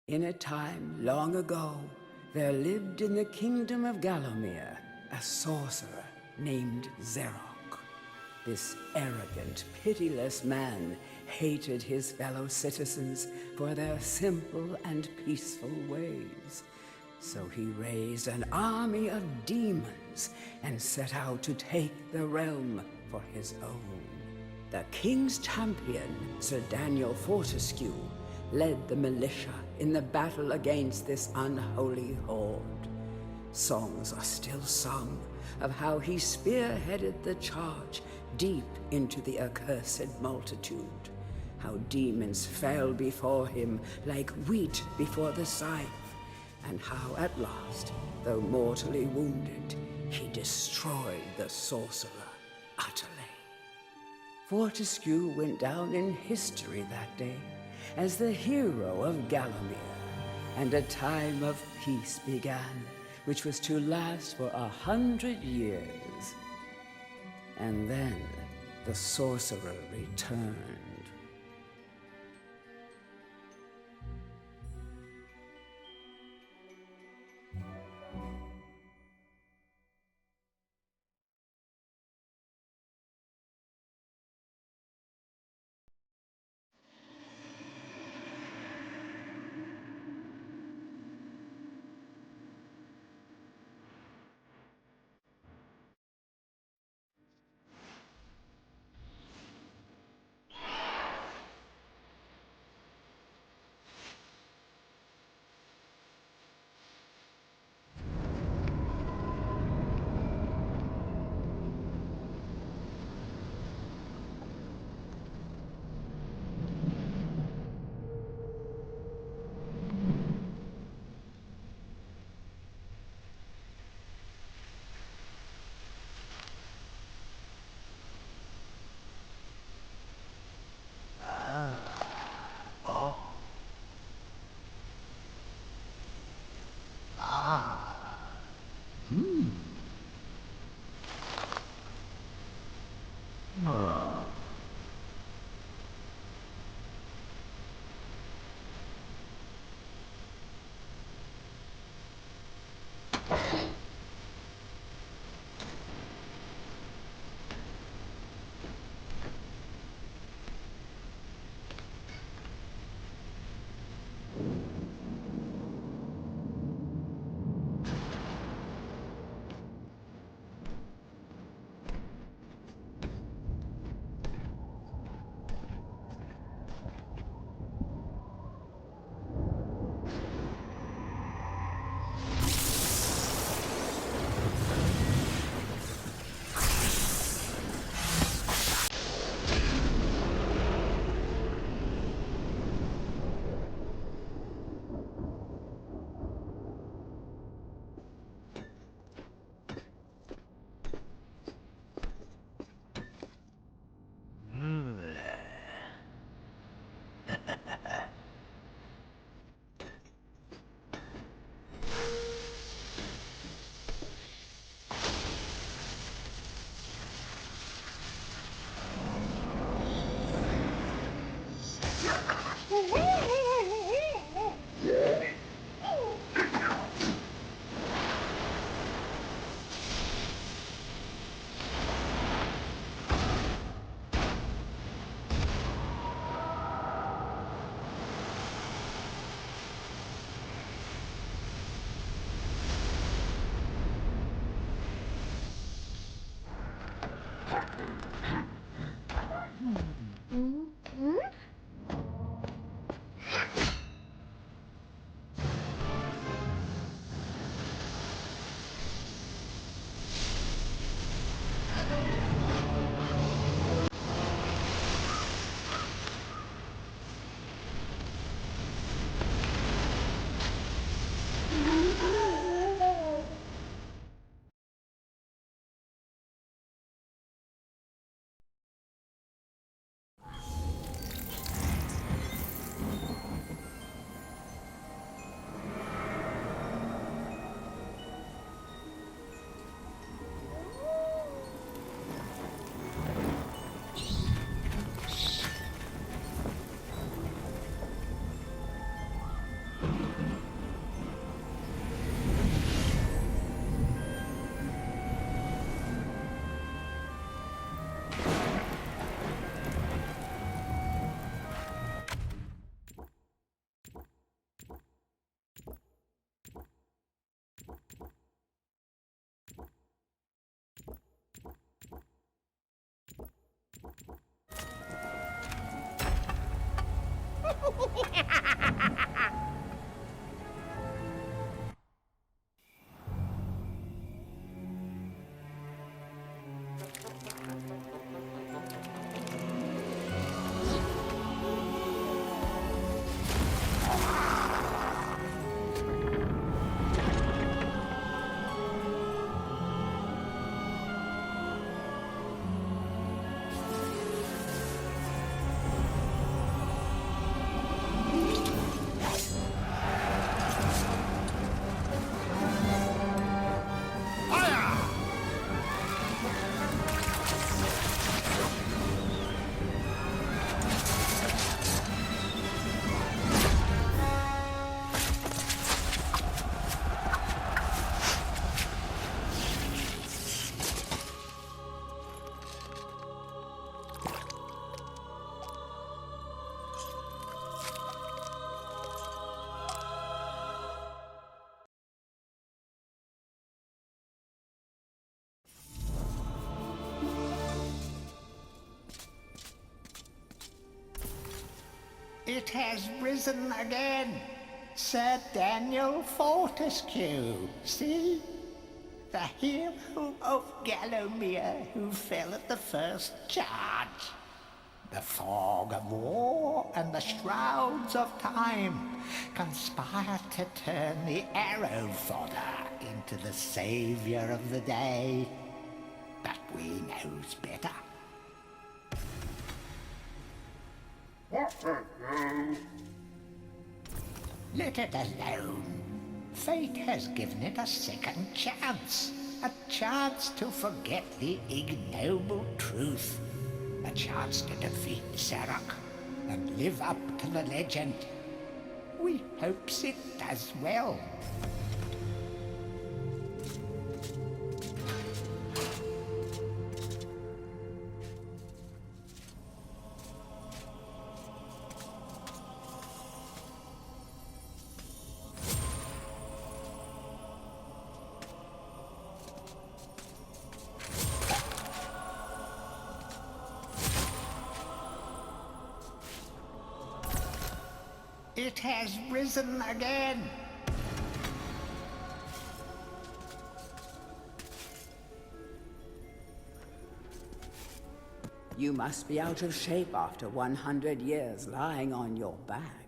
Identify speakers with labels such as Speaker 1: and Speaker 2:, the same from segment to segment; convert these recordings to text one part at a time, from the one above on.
Speaker 1: In a time long ago, there lived in the kingdom of Gallowmere a sorcerer named Zerok. This arrogant, pitiless man hated his fellow citizens for their simple and peaceful ways. So he raised an army of demons and set out to take the realm for his own. The king's champion, Sir Daniel Fortescue, led the militia in the battle against this unholy horde. Songs are still sung of how he spearheaded the charge deep into the accursed multitude, how demons fell before him like wheat before the scythe, and how at last, though mortally wounded, he destroyed the sorcerer utterly. Fortescue went down in history that day as the hero of Gallowmere, and a time of peace began, which was to last for 100 years. And then the sorcerer returned.
Speaker 2: It has risen again. Sir Daniel Fortescue, see? The hero of Gallowmere who fell at the first charge. The fog of war and the shrouds of time conspire to turn the arrow fodder into the saviour of the day. But we knows better. Let it alone. Fate has given it a second chance. A chance to forget the ignoble truth. A chance to defeat Zarok and live up to the legend. We hopes it does well. It has risen again.
Speaker 1: You must be out of shape after 100 years lying on your back.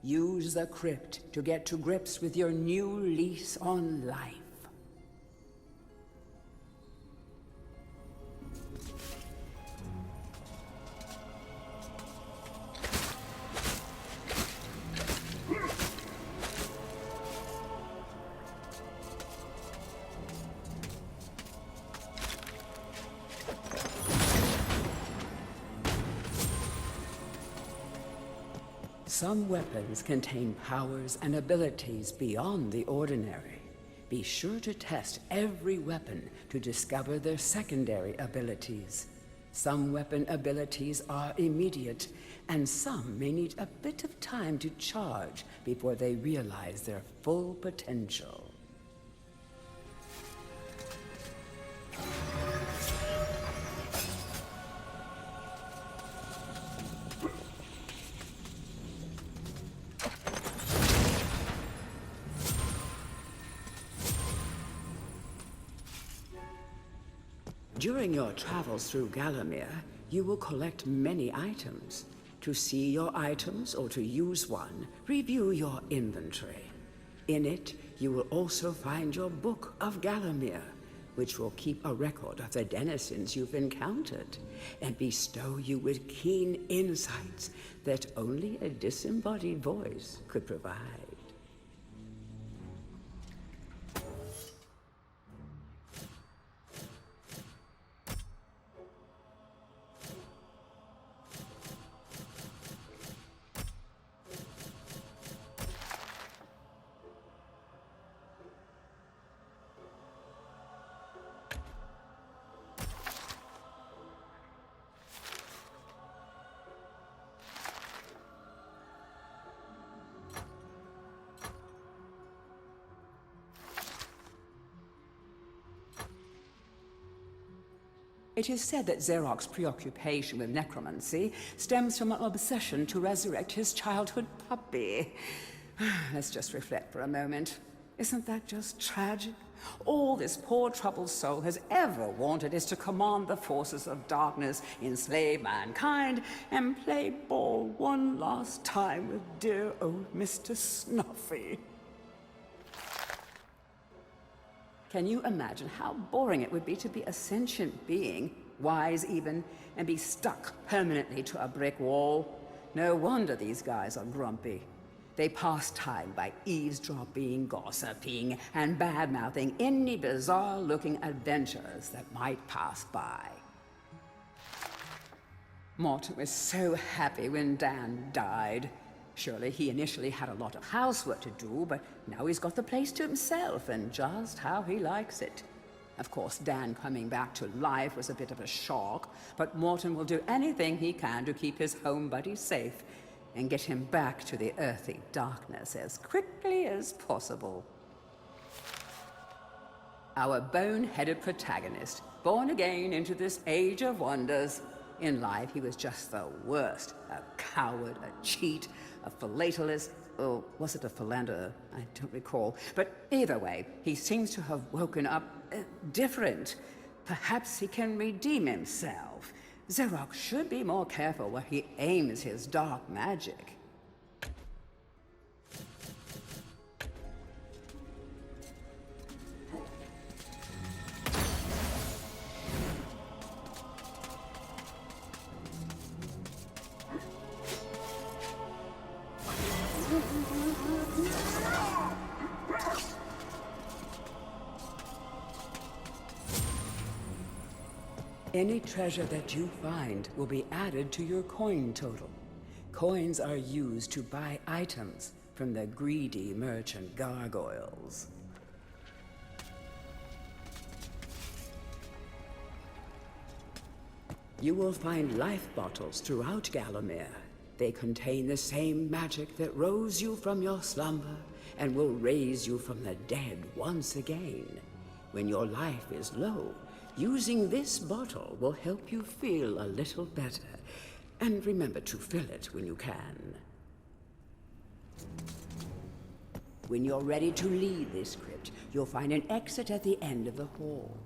Speaker 1: Use the crypt to get to grips with your new lease on life. Some weapons contain powers and abilities beyond the ordinary. Be sure to test every weapon to discover their secondary abilities. Some weapon abilities are immediate, and some may need a bit of time to charge before they realize their full potential. During your travels through Gallowmere, you will collect many items. To see your items or to use one, review your inventory. In it, you will also find your Book of Gallowmere, which will keep a record of the denizens you've encountered and bestow you with keen insights that only a disembodied voice could provide. It is said that Xeroc's preoccupation with necromancy stems from an obsession to resurrect his childhood puppy. Let's just reflect for a moment. Isn't that just tragic? All this poor troubled soul has ever wanted is to command the forces of darkness, enslave mankind, and play ball one last time with dear old Mr. Snuffy. Can you imagine how boring it would be to be a sentient being, wise even, and be stuck permanently to a brick wall? No wonder these guys are grumpy. They pass time by eavesdropping, gossiping, and bad-mouthing any bizarre-looking adventurers that might pass by. Morton was so happy when Dan died. Surely he initially had a lot of housework to do, but now he's got the place to himself and just how he likes it. Of course, Dan coming back to life was a bit of a shock, but Morton will do anything he can to keep his home buddy safe and get him back to the earthy darkness as quickly as possible. Our bone-headed protagonist, born again into this age of wonders. In life, he was just the worst. A coward, a cheat, a philatelist, or was it a philanderer? I don't recall. But either way, he seems to have woken up different. Perhaps he can redeem himself. Xeroc should be more careful where he aims his dark magic. Any treasure that you find will be added to your coin total. Coins are used to buy items from the greedy merchant gargoyles. You will find life bottles throughout Gallowmere. They contain the same magic that rose you from your slumber and will raise you from the dead once again. When your life is low, using this bottle will help you feel a little better. And remember to fill it when you can. When you're ready to leave this crypt, you'll find an exit at the end of the hall.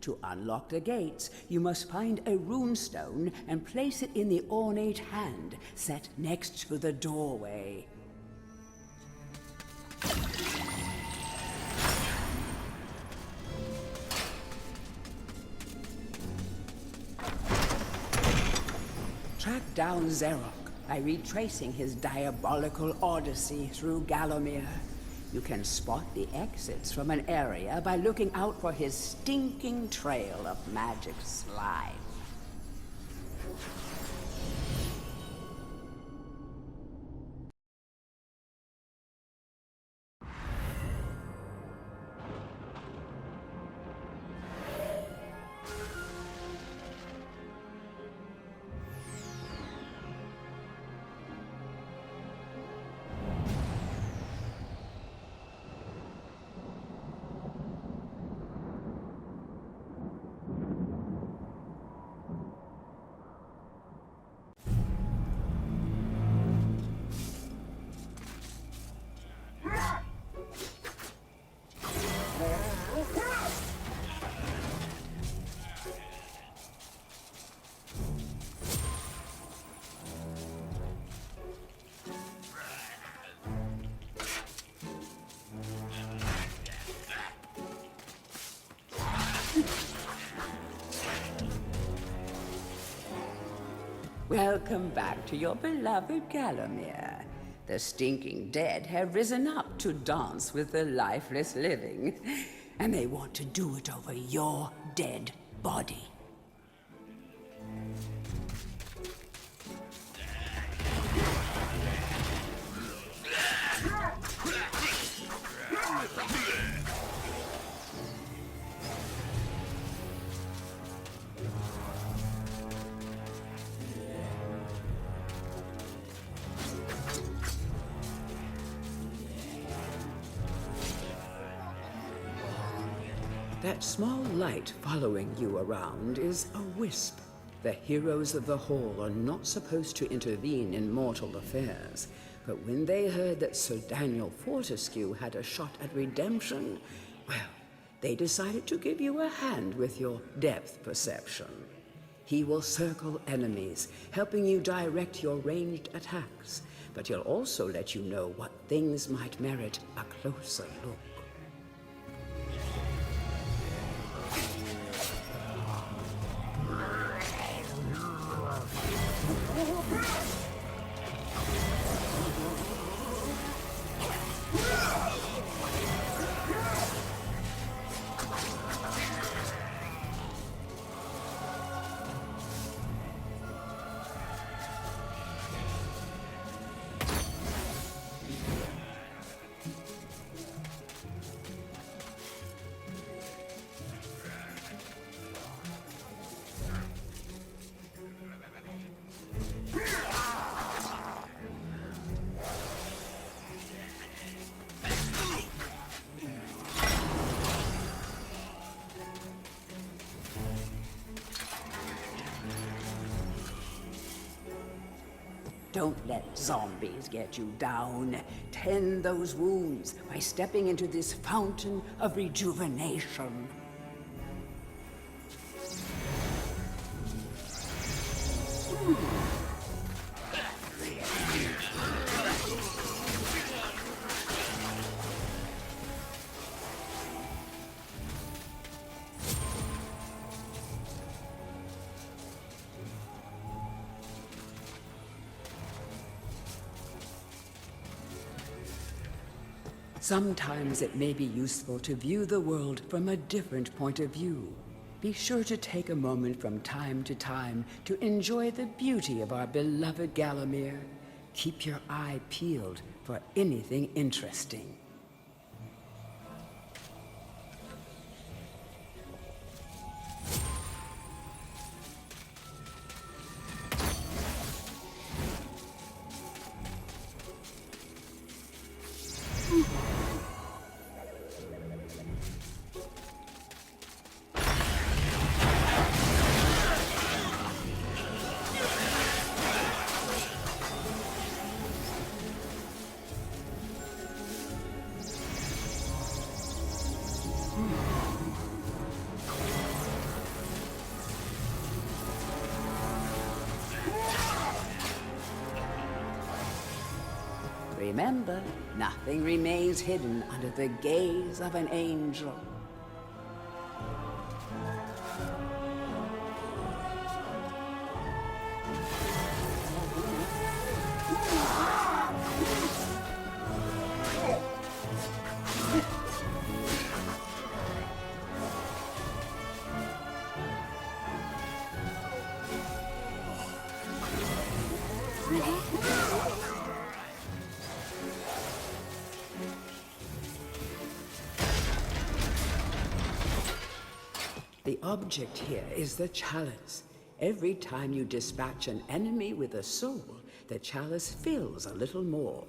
Speaker 1: To unlock the gates, you must find a runestone and place it in the ornate hand set next to the doorway. Track down Xeroc by retracing his diabolical odyssey through Gallowmere. You can spot the exits from an area by looking out for his stinking trail of magic slime. Welcome back to your beloved Gallowmere. The stinking dead have risen up to dance with the lifeless living, and they want to do it over your dead body. That small light following you around is a wisp. The heroes of the Hall are not supposed to intervene in mortal affairs, but when they heard that Sir Daniel Fortescue had a shot at redemption, well, they decided to give you a hand with your depth perception. He will circle enemies, helping you direct your ranged attacks, but he'll also let you know what things might merit a closer look. Don't let zombies get you down. Tend those wounds by stepping into this fountain of rejuvenation. Sometimes it may be useful to view the world from a different point of view. Be sure to take a moment from time to time to enjoy the beauty of our beloved Gallowmere. Keep your eye peeled for anything interesting. Remember, nothing remains hidden under the gaze of an angel. The object here is the chalice. Every time you dispatch an enemy with a soul, the chalice fills a little more.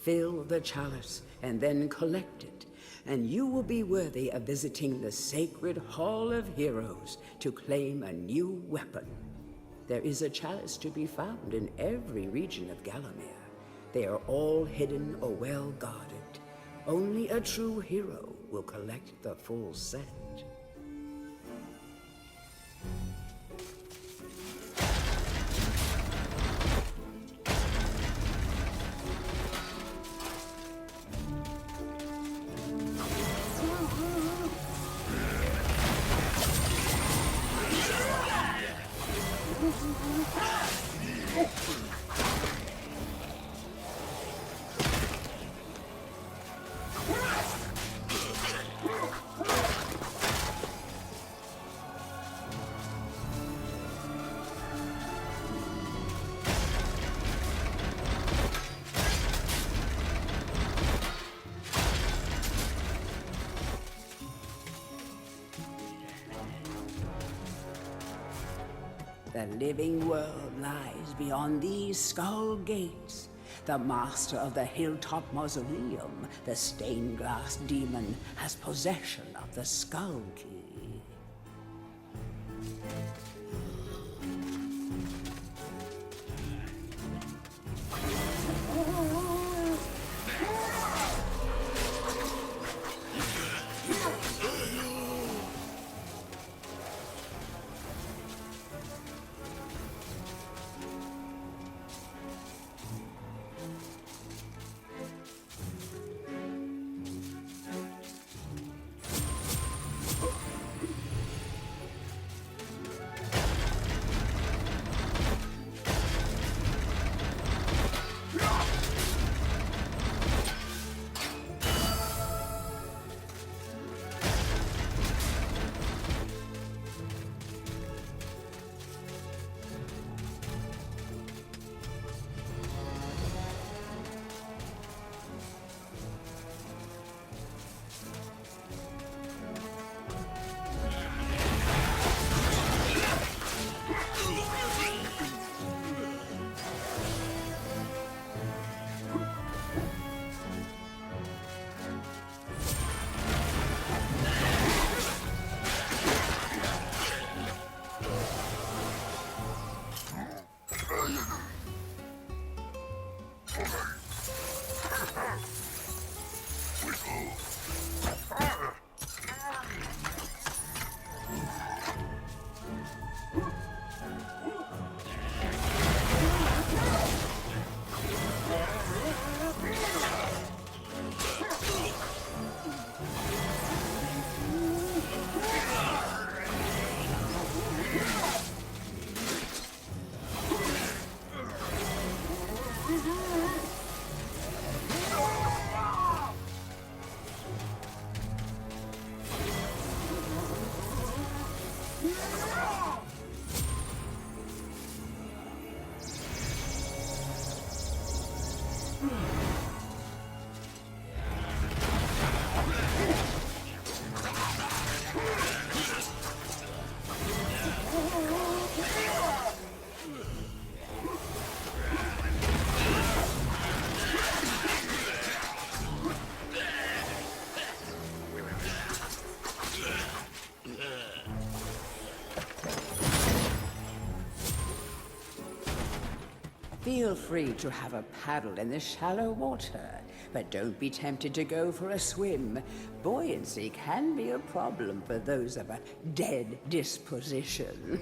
Speaker 1: Fill the chalice and then collect it, and you will be worthy of visiting the sacred Hall of Heroes to claim a new weapon. There is a chalice to be found in every region of Gallowmere. They are all hidden or well guarded. Only a true hero will collect the full set. The living world lies beyond these skull gates, the master of the Hilltop Mausoleum, the stained glass demon, has possession of the Skull Key. Feel free to have a paddle in the shallow water, but don't be tempted to go for a swim. Buoyancy can be a problem for those of a dead disposition.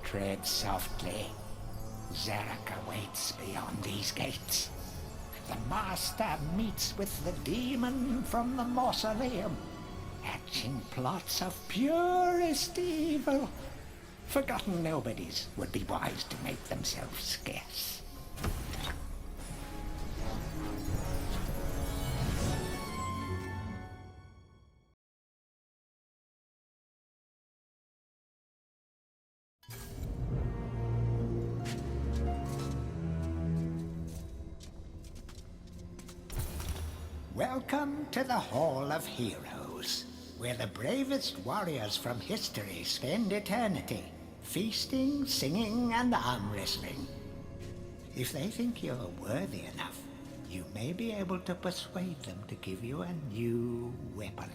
Speaker 2: Tread softly. Zarek awaits beyond these gates. The Master meets with the demon from the mausoleum, hatching plots of purest evil. Forgotten nobodies would be wise to make themselves scarce. Welcome to the Hall of Heroes, where the bravest warriors from history spend eternity, feasting, singing, and arm wrestling. If they think you're worthy enough, you may be able to persuade them to give you a new weapon.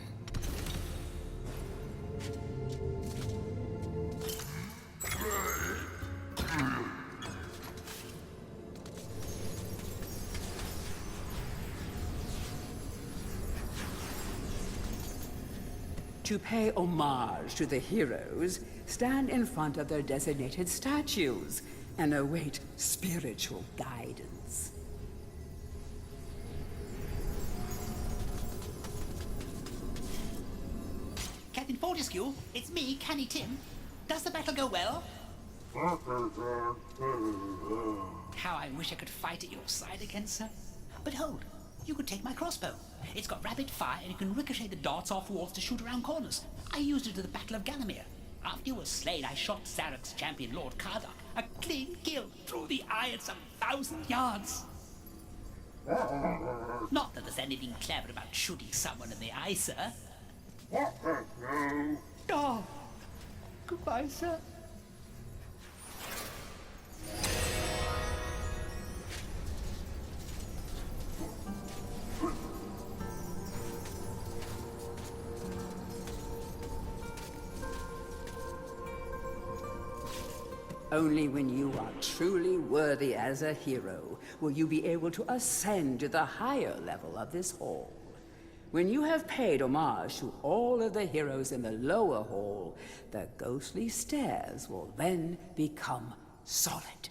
Speaker 1: To pay homage to the heroes, stand in front of their designated statues and await spiritual guidance.
Speaker 3: Captain Fortescue, it's me, Canny Tim. Does the battle go well? How I wish I could fight at your side again, sir. But hold, you could take my crossbow. It's got rapid fire and you can ricochet the darts off walls to shoot around corners. I used it at the Battle of Gallowmere. After you were slain, I shot Zarok's champion, Lord Kardak. A clean kill through the eye at some 1,000 yards. Not that there's anything clever about shooting someone in the eye, sir.
Speaker 2: Oh, goodbye, sir.
Speaker 1: Only when you are truly worthy as a hero will you be able to ascend to the higher level of this hall. When you have paid homage to all of the heroes in the lower hall, the ghostly stairs will then become solid.